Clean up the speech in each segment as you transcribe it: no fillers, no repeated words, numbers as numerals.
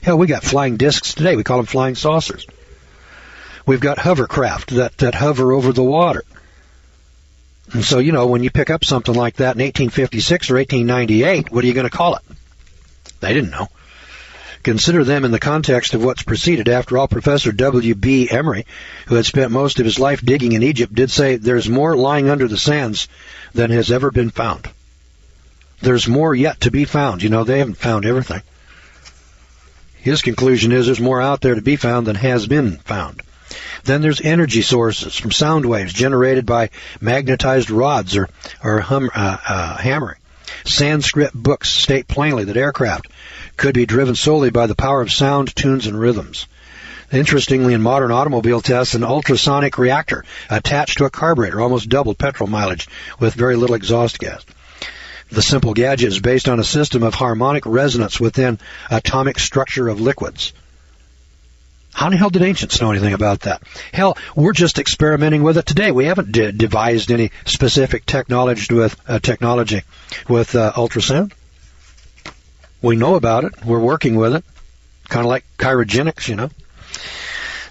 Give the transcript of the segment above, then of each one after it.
Hell, we got flying discs today. We call them flying saucers. We've got hovercraft that hover over the water. And so, when you pick up something like that in 1856 or 1898, what are you going to call it? They didn't know. Consider them in the context of what's preceded. After all, Professor W.B. Emery, who had spent most of his life digging in Egypt, did say there's more lying under the sands than has ever been found. There's more yet to be found. They haven't found everything. His conclusion is there's more out there to be found than has been found. Then there's energy sources from sound waves generated by magnetized rods or hammering. Sanskrit books state plainly that aircraft could be driven solely by the power of sound, tunes, and rhythms. Interestingly, in modern automobile tests, an ultrasonic reactor attached to a carburetor almost doubled petrol mileage with very little exhaust gas. The simple gadget is based on a system of harmonic resonance within atomic structure of liquids. How in the hell did ancients know anything about that? Hell, we're just experimenting with it today. We haven't devised any specific technology with ultrasound. We know about it. We're working with it. Kind of like cryogenics,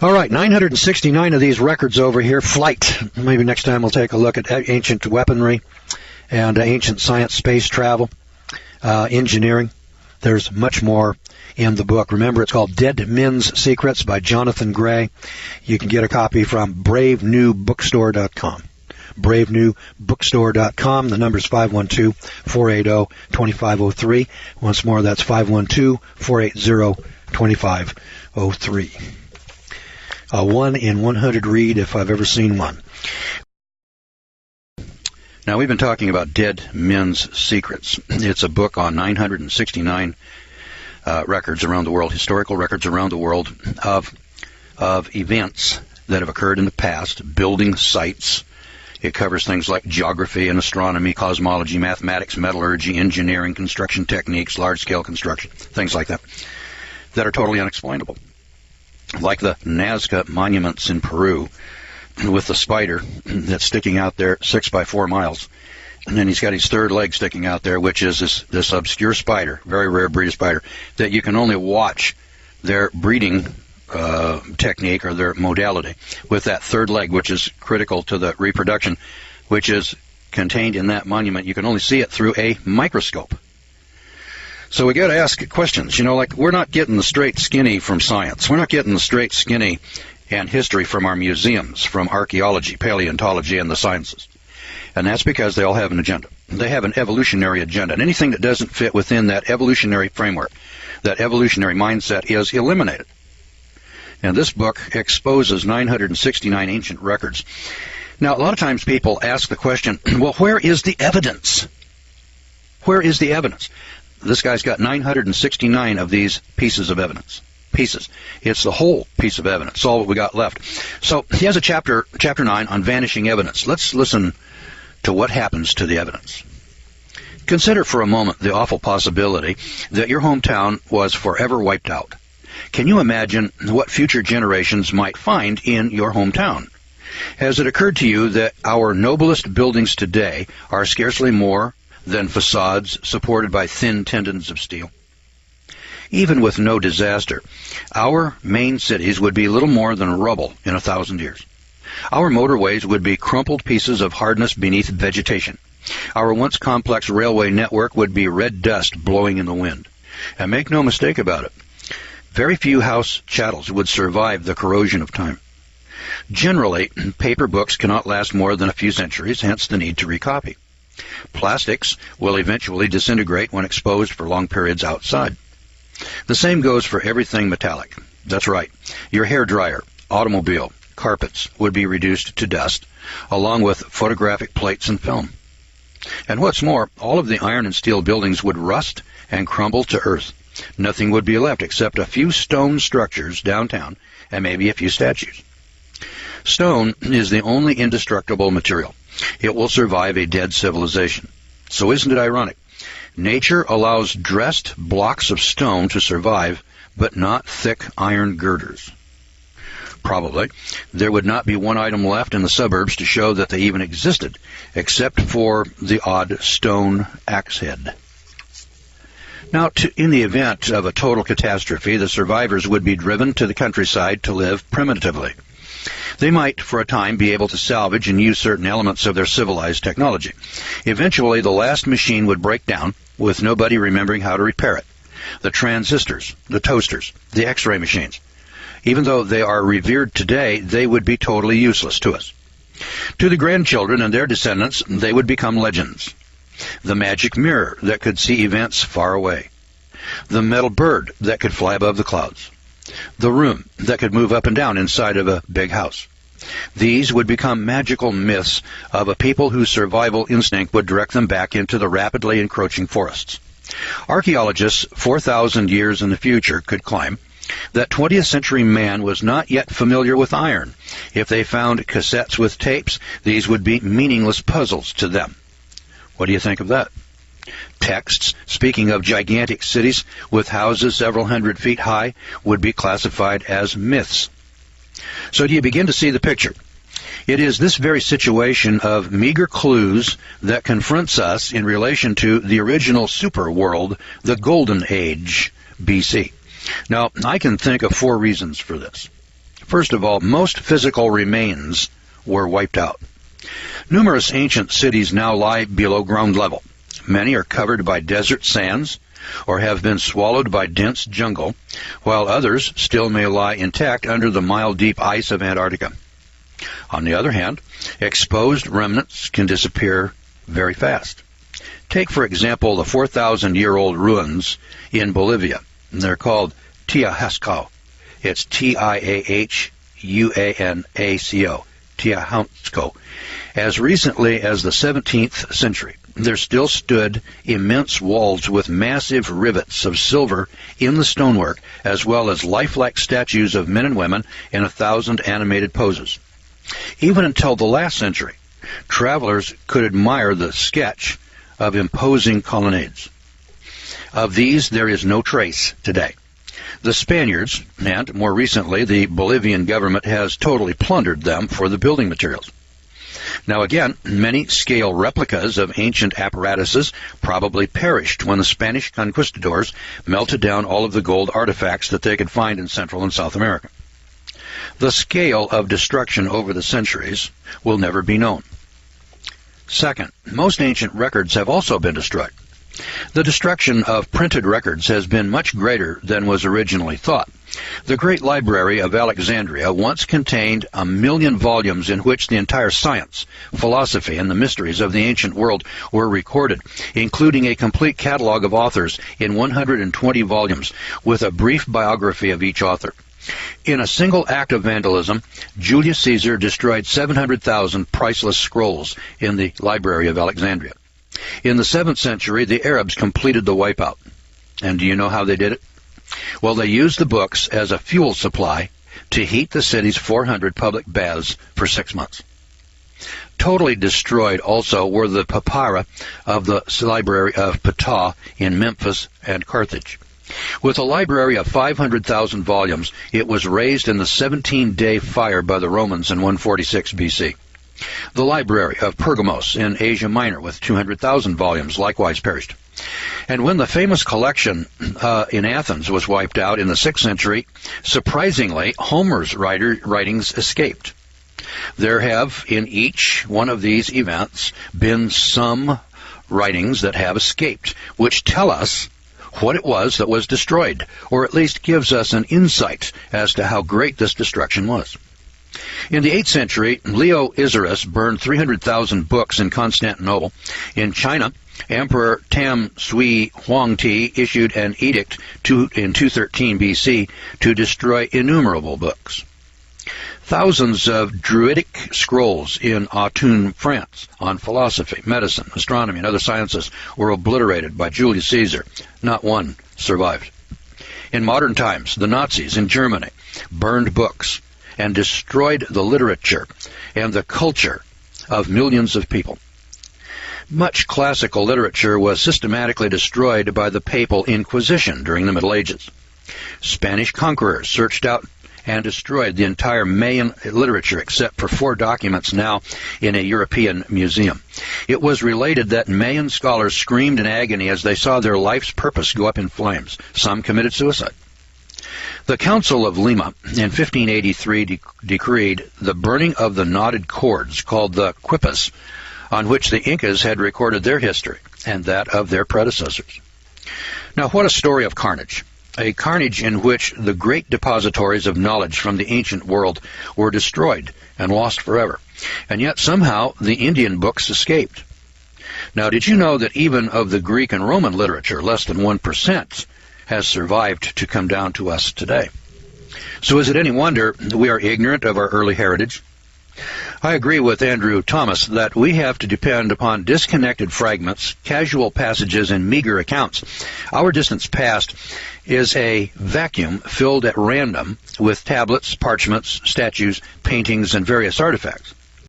All right, 969 of these records over here. Flight. Maybe next time we'll take a look at ancient weaponry and ancient science, space travel, engineering. There's much more in the book. Remember, it's called Dead Men's Secrets by Jonathan Gray. You can get a copy from bravenewbookstore.com. bravenewbookstore.com. The number's 512-480-2503. Once more, that's 512-480-2503. A 1 in 100 read if I've ever seen one. Now, we've been talking about Dead Men's Secrets. It's a book on 969 records around the world, historical records around the world of events that have occurred in the past, building sites. It covers things like geography and astronomy, cosmology, mathematics, metallurgy, engineering, construction techniques, large-scale construction, things like that are totally unexplainable. Like the Nazca monuments in Peru with the spider that's sticking out there 6 by 4 miles. And then he's got his third leg sticking out there, which is this obscure spider, very rare breed of spider, that you can only watch their breeding technique or their modality with that third leg, which is critical to the reproduction, which is contained in that monument. You can only see it through a microscope. So we got to ask questions. Like we're not getting the straight skinny from science. We're not getting the straight skinny and history from our museums, from archaeology, paleontology, and the sciences. And that's because they all have an agenda. They have an evolutionary agenda. And anything that doesn't fit within that evolutionary framework, that evolutionary mindset, is eliminated. And this book exposes 969 ancient records. Now, a lot of times people ask the question, well, where is the evidence? Where is the evidence? This guy's got 969 of these pieces of evidence. Pieces. It's the whole piece of evidence. It's all what we got left. So he has a chapter 9 on vanishing evidence. Let's listen to what happens to the evidence. Consider for a moment the awful possibility that your hometown was forever wiped out. Can you imagine what future generations might find in your hometown? Has it occurred to you that our noblest buildings today are scarcely more than facades supported by thin tendons of steel? Even with no disaster, our main cities would be little more than rubble in 1,000 years. Our motorways would be crumpled pieces of hardness beneath vegetation. Our once complex railway network would be red dust blowing in the wind. And make no mistake about it, very few house chattels would survive the corrosion of time. Generally, paper books cannot last more than a few centuries, hence the need to recopy. Plastics will eventually disintegrate when exposed for long periods outside. The same goes for everything metallic. That's right. Your hairdryer, automobile, carpets would be reduced to dust, along with photographic plates and film. And what's more, all of the iron and steel buildings would rust and crumble to earth. Nothing would be left except a few stone structures downtown and maybe a few statues. Stone is the only indestructible material. It will survive a dead civilization. So isn't it ironic? Nature allows dressed blocks of stone to survive, but not thick iron girders. Probably, there would not be one item left in the suburbs to show that they even existed, except for the odd stone axe head. Now, in the event of a total catastrophe, the survivors would be driven to the countryside to live primitively. They might, for a time, be able to salvage and use certain elements of their civilized technology. Eventually, the last machine would break down, with nobody remembering how to repair it. The transistors, the toasters, the X-ray machines. Even though they are revered today, they would be totally useless to us. To the grandchildren and their descendants, they would become legends. The magic mirror that could see events far away. The metal bird that could fly above the clouds. The room that could move up and down inside of a big house. These would become magical myths of a people whose survival instinct would direct them back into the rapidly encroaching forests. Archaeologists 4,000 years in the future could claim that 20th century man was not yet familiar with iron. If they found cassettes with tapes, these would be meaningless puzzles to them. What do you think of that? Texts, speaking of gigantic cities with houses several hundred feet high, would be classified as myths. So do you begin to see the picture? It is this very situation of meager clues that confronts us in relation to the original super world, the Golden Age, BC. Now, I can think of 4 reasons for this. First of all, most physical remains were wiped out. Numerous ancient cities now lie below ground level. Many are covered by desert sands or have been swallowed by dense jungle, while others still may lie intact under the mile-deep ice of Antarctica. On the other hand, exposed remnants can disappear very fast. Take, for example, the 4,000-year-old ruins in Bolivia. They're called Tiahuanaco. It's Tiahuanaco. Tiahuanaco. As recently as the 17th century, there still stood immense walls with massive rivets of silver in the stonework, as well as lifelike statues of men and women in 1,000 animated poses. Even until the last century, travelers could admire the sketch of imposing colonnades. Of these, there is no trace today. The Spaniards, and more recently the Bolivian government, has totally plundered them for the building materials. Now again, many scale replicas of ancient apparatuses probably perished when the Spanish conquistadors melted down all of the gold artifacts that they could find in Central and South America. The scale of destruction over the centuries will never be known. Second, most ancient records have also been destroyed. The destruction of printed records has been much greater than was originally thought. The Great Library of Alexandria once contained 1 million volumes in which the entire science, philosophy, and the mysteries of the ancient world were recorded, including a complete catalog of authors in 120 volumes, with a brief biography of each author. In a single act of vandalism, Julius Caesar destroyed 700,000 priceless scrolls in the Library of Alexandria. In the 7th century, the Arabs completed the wipeout. And do you know how they did it? Well, they used the books as a fuel supply to heat the city's 400 public baths for 6 months. Totally destroyed also were the papyri of the Library of Ptah in Memphis and Carthage. With a library of 500,000 volumes, it was razed in the 17-day fire by the Romans in 146 BC. The Library of Pergamos in Asia Minor with 200,000 volumes likewise perished. And when the famous collection in Athens was wiped out in the 6th century, surprisingly, Homer's writings escaped. There have, in each one of these events, been some writings that have escaped, which tell us what it was that was destroyed, or at least gives us an insight as to how great this destruction was. In the 8th century, Leo Isarus burned 300,000 books in Constantinople. In China, Emperor Tam Sui Huangti issued an edict in 213 BC to destroy innumerable books. Thousands of Druidic scrolls in Autun, France, on philosophy, medicine, astronomy, and other sciences were obliterated by Julius Caesar. Not one survived. In modern times, the Nazis in Germany burned books and destroyed the literature and the culture of millions of people. Much classical literature was systematically destroyed by the Papal Inquisition during the Middle Ages. Spanish conquerors searched out and destroyed the entire Mayan literature except for 4 documents now in a European museum. It was related that Mayan scholars screamed in agony as they saw their life's purpose go up in flames. Some committed suicide. The Council of Lima in 1583 decreed the burning of the knotted cords called the quipas, on which the Incas had recorded their history and that of their predecessors. Now, what a story of carnage. A carnage in which the great depositories of knowledge from the ancient world were destroyed and lost forever. And yet somehow the Indian books escaped. Now, did you know that even of the Greek and Roman literature, less than 1% has survived to come down to us today? So is it any wonder we are ignorant of our early heritage? I agree with Andrew Thomas that we have to depend upon disconnected fragments, casual passages, and meager accounts. Our distant past is a vacuum filled at random with tablets, parchments, statues, paintings, and various artifacts.